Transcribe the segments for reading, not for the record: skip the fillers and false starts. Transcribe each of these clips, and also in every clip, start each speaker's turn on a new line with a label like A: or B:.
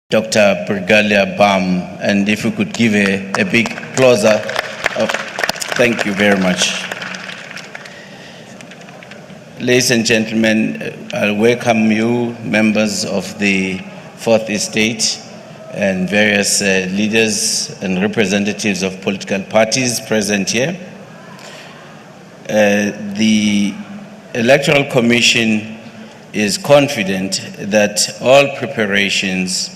A: Dr. Brigalia Bam, and if we could give a big closer. Thank you very much. Ladies and gentlemen, I welcome you, members of the Fourth Estate and various leaders and representatives of political parties present here. The Electoral Commission is confident that all preparations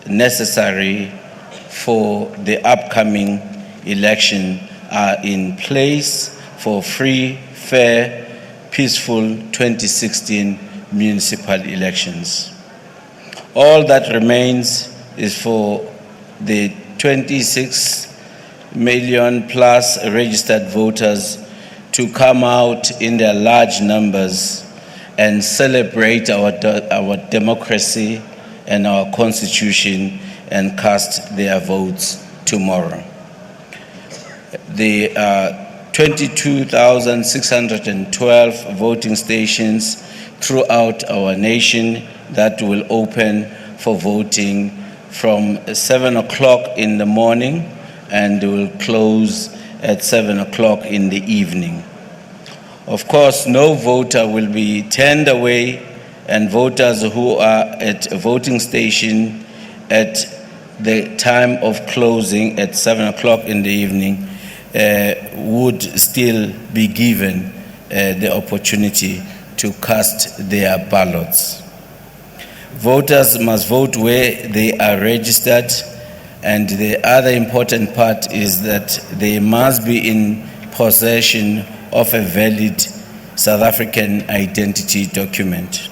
A: necessary for the upcoming election are in place for free, fair, peaceful 2016 municipal elections. All that remains is for the 26 million plus registered voters to come out in their large numbers and celebrate our democracy and our constitution and cast their votes tomorrow. The 22,612 voting stations throughout our nation that will open for voting from 7 o'clock in the morning and will close at 7 o'clock in the evening. Of course, no voter will be turned away, and voters who are at a voting station at the time of closing at 7 o'clock in the evening would still be given the opportunity to cast their ballots. Voters must vote where they are registered, and the other important part is that they must be in possession of a valid South African identity document.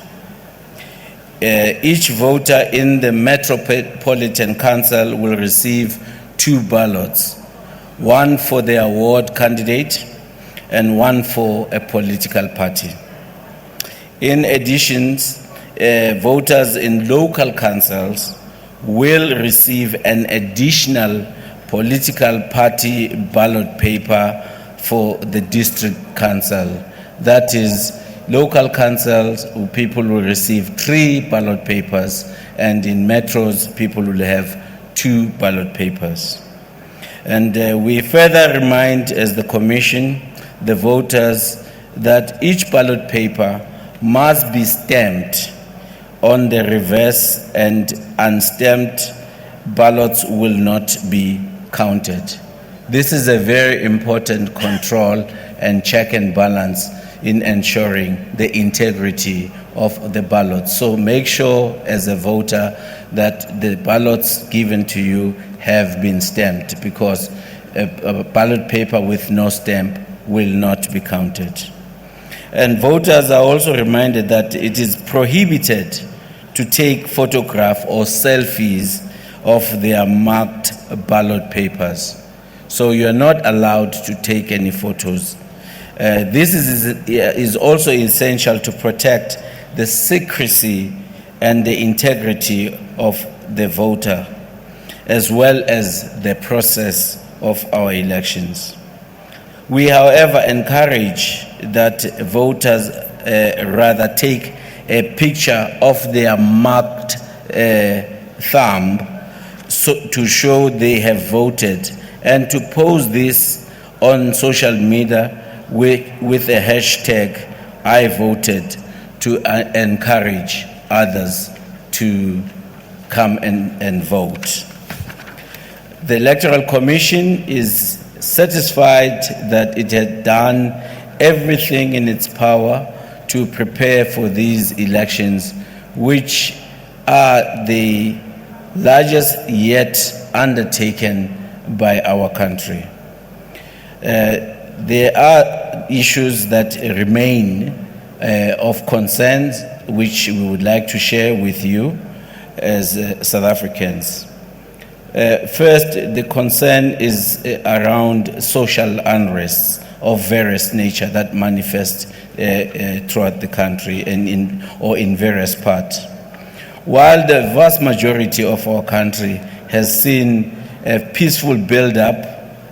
A: Each voter in the Metropolitan Council will receive 2 ballots, one for their ward candidate and one for a political party. In addition, voters in local councils will receive an additional political party ballot paper for the district council. That is, local councils, people will receive 3 ballot papers, and in metros, people will have 2 ballot papers. And we further remind, as the Commission, the voters that each ballot paper must be stamped on the reverse, and unstamped ballots will not be counted. This is a very important control and check and balance in ensuring the integrity of the ballots. So make sure as a voter that the ballots given to you have been stamped, because a ballot paper with no stamp will not be counted. And voters are also reminded that it is prohibited to take photographs or selfies of their marked ballot papers. So you are not allowed to take any photos. This is also essential to protect the secrecy and the integrity of the voter, as well as the process of our elections. We, however, encourage that voters rather take a picture of their marked thumb to show they have voted, and to post this on social media with a hashtag I voted, to encourage others to come and vote. The Electoral Commission is satisfied that it had done everything in its power to prepare for these elections, which are the largest yet undertaken by our country. There are issues that remain of concern, which we would like to share with you as South Africans. First, the concern is around social unrest of various nature that manifest throughout the country and in various parts. While the vast majority of our country has seen a peaceful build-up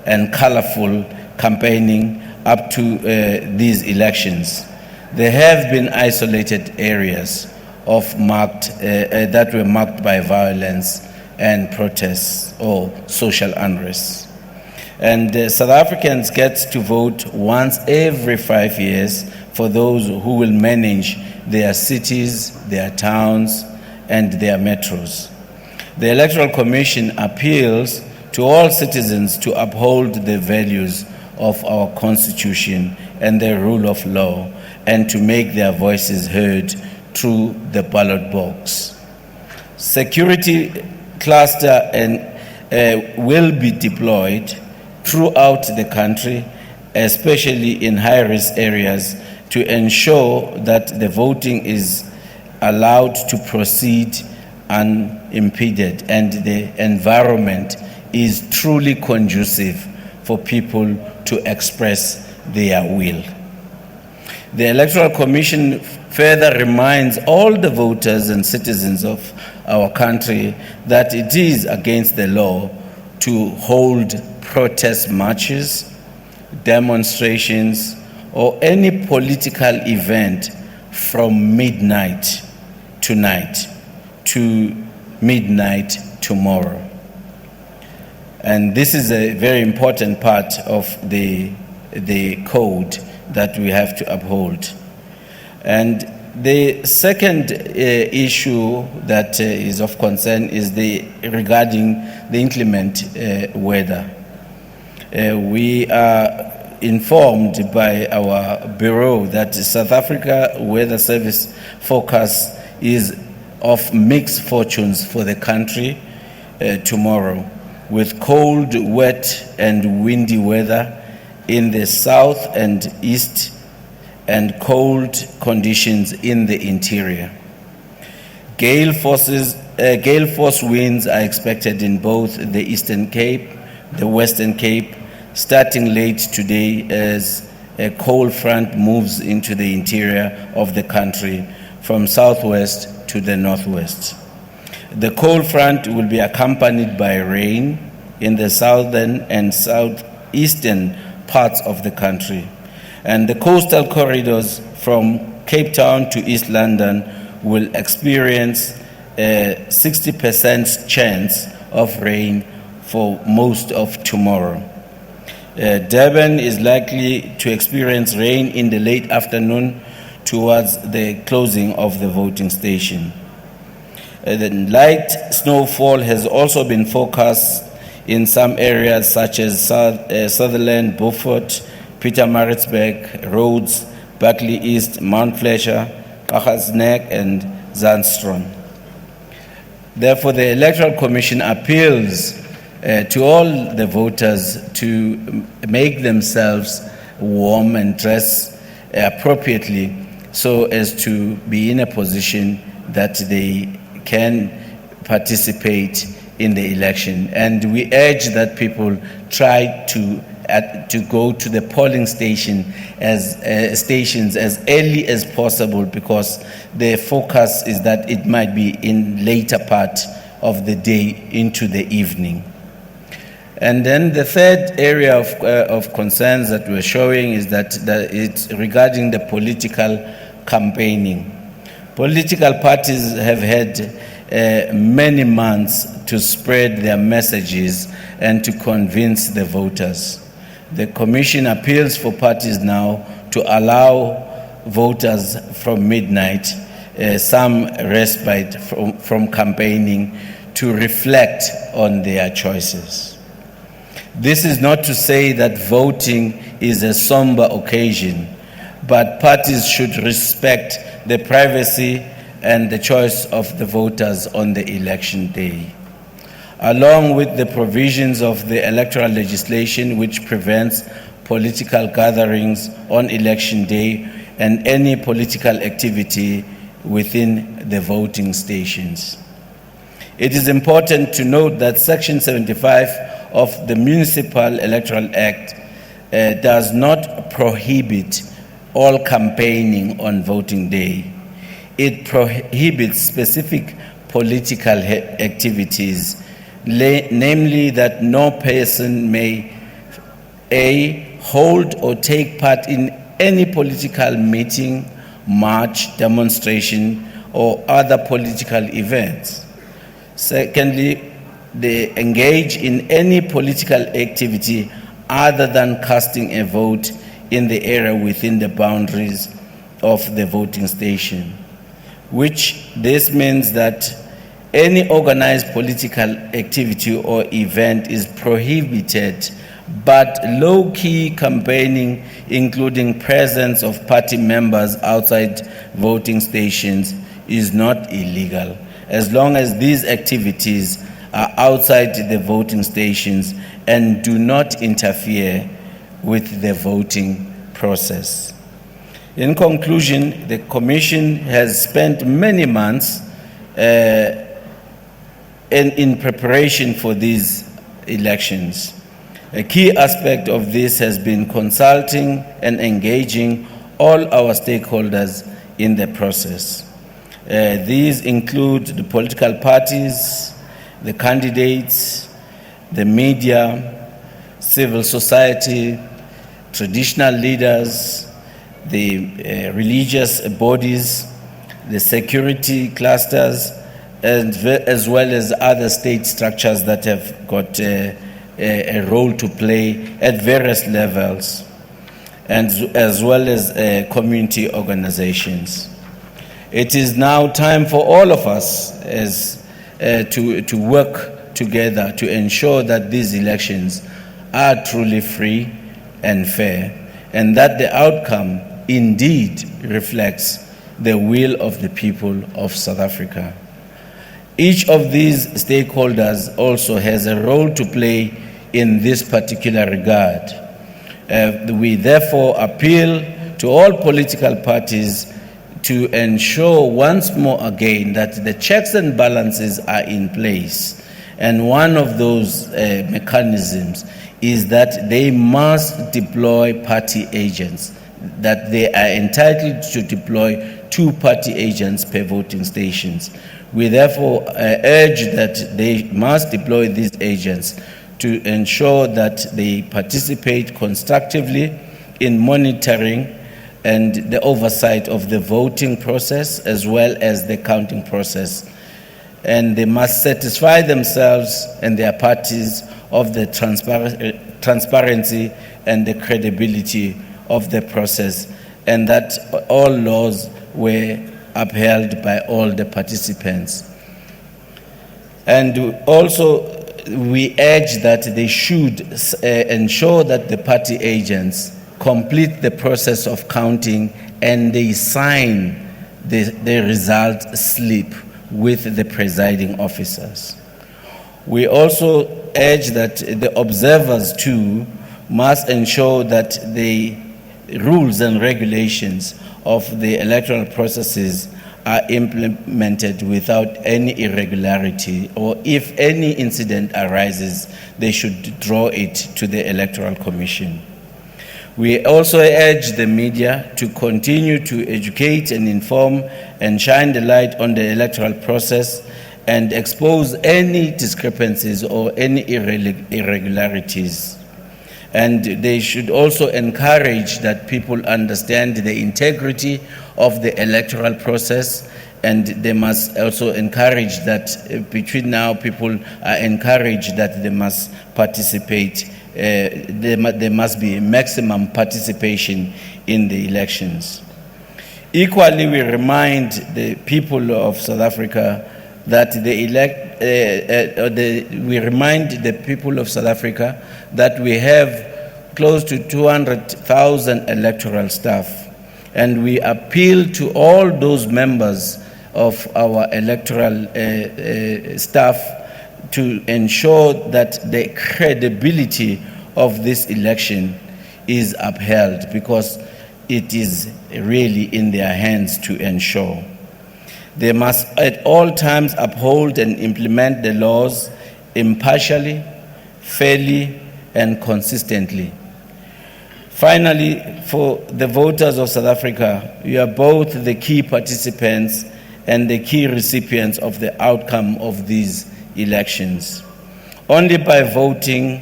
A: and colorful campaigning up to these elections, there have been isolated areas that were marked by violence and protests or social unrest. And South Africans get to vote once every 5 years for those who will manage their cities, their towns, and their metros. The Electoral Commission appeals to all citizens to uphold the values of our Constitution and the rule of law, and to make their voices heard through the ballot box. Security cluster will be deployed throughout the country, especially in high-risk areas, to ensure that the voting is allowed to proceed unimpeded and the environment is truly conducive for people to express their will. The Electoral Commission further reminds all the voters and citizens of our country that it is against the law to hold protest marches, demonstrations, or any political event from midnight tonight to midnight tomorrow. And this is a very important part of the code that we have to uphold. And the second issue that is of concern is regarding the inclement weather. We are informed by our bureau that the South Africa Weather Service forecast is of mixed fortunes for the country tomorrow, with cold, wet, and windy weather in the south and east, and cold conditions in the interior. Gale force winds are expected in both the Eastern Cape, the Western Cape, starting late today as a cold front moves into the interior of the country from southwest to the northwest. The cold front will be accompanied by rain in the southern and southeastern parts of the country. And the coastal corridors from Cape Town to East London will experience a 60% chance of rain for most of tomorrow. Durban is likely to experience rain in the late afternoon towards the closing of the voting station. The light snowfall has also been forecast in some areas such as Sutherland, Beaufort, Pietermaritzburg, Rhodes, Berkeley East, Mount Fletcher, Kaggansneck, and Zandstrom. Therefore, the Electoral Commission appeals to all the voters to make themselves warm and dress appropriately so as to be in a position that they can participate in the election. And we urge that people try to go to the polling stations as early as possible, because the focus is that it might be in later part of the day into the evening. And then the third area of concerns that we're showing is that it's regarding the political campaigning. Political parties have had many months to spread their messages and to convince the voters. The Commission appeals for parties now to allow voters from midnight some respite from campaigning to reflect on their choices. This is not to say that voting is a somber occasion, but parties should respect the privacy and the choice of the voters on the election day, along with the provisions of the electoral legislation which prevents political gatherings on election day and any political activity within the voting stations. It is important to note that Section 75 of the Municipal Electoral Act does not prohibit all campaigning on voting day. It prohibits specific political activities, namely that no person may A, hold or take part in any political meeting, march, demonstration, or other political events. Secondly, they engage in any political activity other than casting a vote in the area within the boundaries of the voting station, which this means that any organized political activity or event is prohibited, but low-key campaigning, including presence of party members outside voting stations, is not illegal, as long as these activities are outside the voting stations and do not interfere with the voting process. In conclusion, the Commission has spent many months in preparation for these elections. A key aspect of this has been consulting and engaging all our stakeholders in the process. These include the political parties, the candidates, the media, civil society, traditional leaders, the religious bodies, the security clusters, and as well as other state structures that have got a role to play at various levels, and as well as community organizations. It is now time for all of us to work together to ensure that these elections are truly free and fair, and that the outcome indeed reflects the will of the people of South Africa. Each of these stakeholders also has a role to play in this particular regard. We therefore appeal to all political parties to ensure once more again that the checks and balances are in place. And one of those mechanisms is that they must deploy party agents, that they are entitled to deploy 2 party agents per voting stations. We therefore urge that they must deploy these agents to ensure that they participate constructively in monitoring and the oversight of the voting process as well as the counting process. And they must satisfy themselves and their parties of the transparency and the credibility of the process, and that all laws were upheld by all the participants. And also, we urge that they should ensure that the party agents complete the process of counting and they sign the result slip with the presiding officers. We also urge that the observers too must ensure that the rules and regulations of the electoral processes are implemented without any irregularity, or if any incident arises, they should draw it to the Electoral Commission. We also urge the media to continue to educate and inform and shine the light on the electoral process and expose any discrepancies or any irregularities. And they should also encourage that people understand the integrity of the electoral process, and they must also encourage that between now people are encouraged that they must participate. There must be maximum participation in the elections. Equally, we remind the people of South Africa that we remind the people of South Africa that we have close to 200,000 electoral staff, and we appeal to all those members of our electoral staff to ensure that the credibility of this election is upheld, because it is really in their hands to ensure. They must at all times uphold and implement the laws impartially, fairly, and consistently. Finally, for the voters of South Africa, you are both the key participants and the key recipients of the outcome of these elections. Only by voting,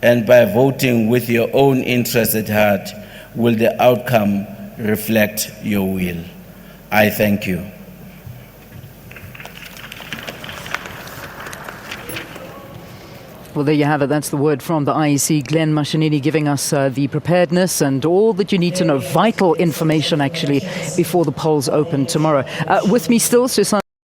A: and by voting with your own interests at heart, will the outcome reflect your will. I thank you.
B: Well, there you have it. That's the word from the IEC. Glenn Mashinini giving us the preparedness and all that you need to know, vital information actually, before the polls open tomorrow. With me still, Susan.